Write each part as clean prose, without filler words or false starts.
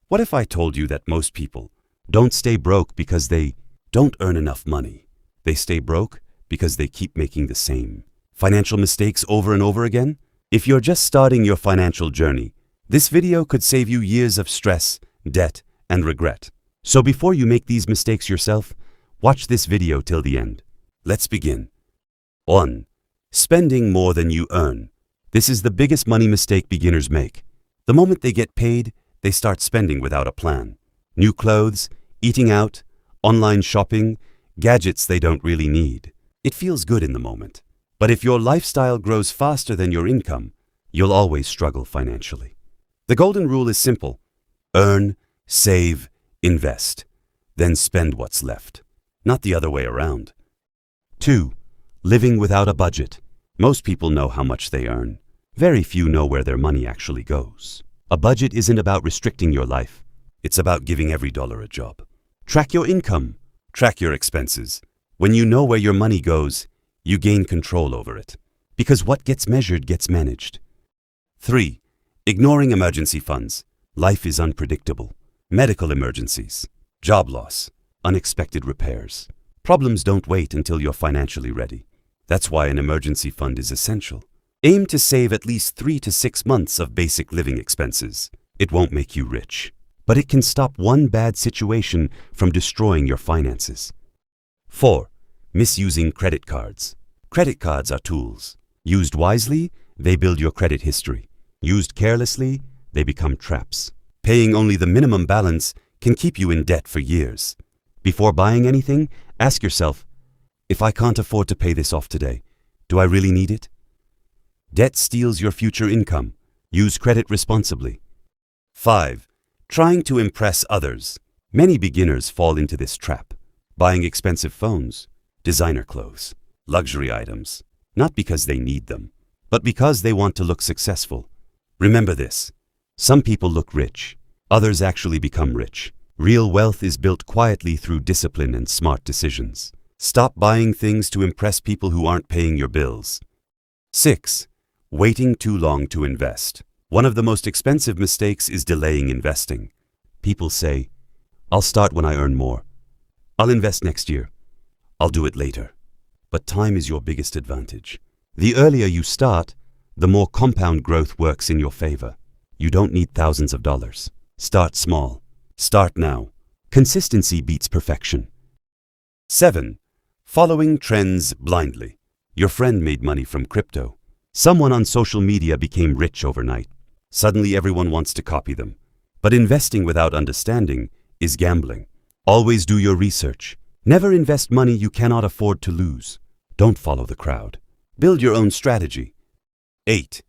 What if I told you that most people don't stay broke because they don't earn enough money? They stay broke because they keep making the same financial mistakes over and over again? If you're just starting your financial journey, this video could save you years of stress, debt, and regret. So before you make these mistakes yourself, watch this video till the end. Let's begin. 1. Spending more than you earn. This is the biggest money mistake beginners make. The moment they get paid, they start spending without a plan. New clothes, eating out, online shopping, gadgets they don't really need. It feels good in the moment. But if your lifestyle grows faster than your income, you'll always struggle financially. The golden rule is simple. Earn, save, invest. Then spend what's left. Not the other way around. 2. Living without a budget. Most people know how much they earn. Very few know where their money actually goes. A budget isn't about restricting your life. It's about giving every dollar a job. Track your income. Track your expenses. When you know where your money goes, you gain control over it. Because what gets measured gets managed. 3. Ignoring emergency funds. Life is unpredictable. Medical emergencies, job loss, unexpected repairs. Problems don't wait until you're financially ready. That's why an emergency fund is essential. Aim to save at least 3 to 6 months of basic living expenses. It won't make you rich, but it can stop one bad situation from destroying your finances. 4. Misusing credit cards. Credit cards are tools. Used wisely, they build your credit history. Used carelessly, they become traps. Paying only the minimum balance can keep you in debt for years. Before buying anything, ask yourself, if I can't afford to pay this off today, do I really need it? Debt steals your future income. Use credit responsibly. 5. Trying to impress others. Many beginners fall into this trap. Buying expensive phones, designer clothes, luxury items, not because they need them, but because they want to look successful. Remember this. Some people look rich. Others actually become rich. Real wealth is built quietly through discipline and smart decisions. Stop buying things to impress people who aren't paying your bills. 6. Waiting too long to invest. One of the most expensive mistakes is delaying investing. People say, I'll start when I earn more. I'll invest next year. I'll do it later. But time is your biggest advantage. The earlier you start, the more compound growth works in your favor. You don't need thousands of dollars. Start small. Start now. Consistency beats perfection. 7. Following trends blindly. Your friend made money from crypto. Someone on social media became rich overnight. Suddenly everyone wants to copy them. But investing without understanding is gambling. Always do your research. Never invest money you cannot afford to lose. Don't follow the crowd. Build your own strategy. 8.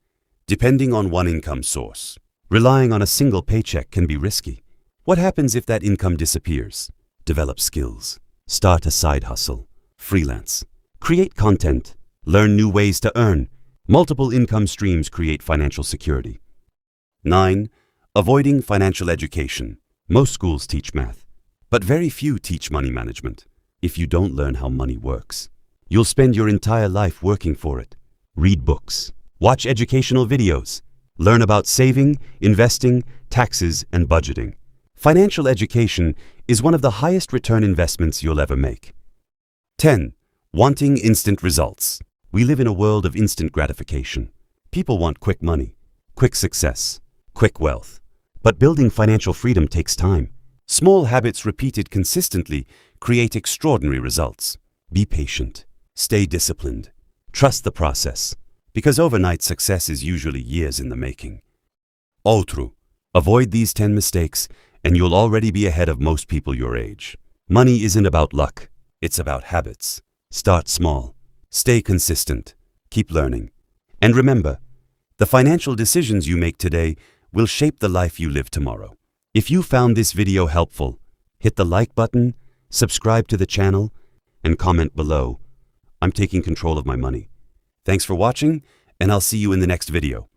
Depending on one income source. Relying on a single paycheck can be risky. What happens if that income disappears? Develop skills. Start a side hustle. Freelance. Create content. Learn new ways to earn. Multiple income streams create financial security. 9. Avoiding financial education. Most schools teach math, but very few teach money management. If you don't learn how money works, you'll spend your entire life working for it. Read books. Watch educational videos. Learn about saving, investing, taxes, and budgeting. Financial education is one of the highest return investments you'll ever make. 10. Wanting instant results. We live in a world of instant gratification. People want quick money, quick success, quick wealth. But building financial freedom takes time. Small habits repeated consistently create extraordinary results. Be patient. Stay disciplined. Trust the process. Because overnight success is usually years in the making. Outro. Avoid these 10 mistakes and you'll already be ahead of most people your age. Money isn't about luck. It's about habits. Start small. Stay consistent. Keep learning. And remember, the financial decisions you make today will shape the life you live tomorrow. If you found this video helpful, hit the like button, subscribe to the channel, and comment below. I'm taking control of my money. Thanks for watching, and I'll see you in the next video.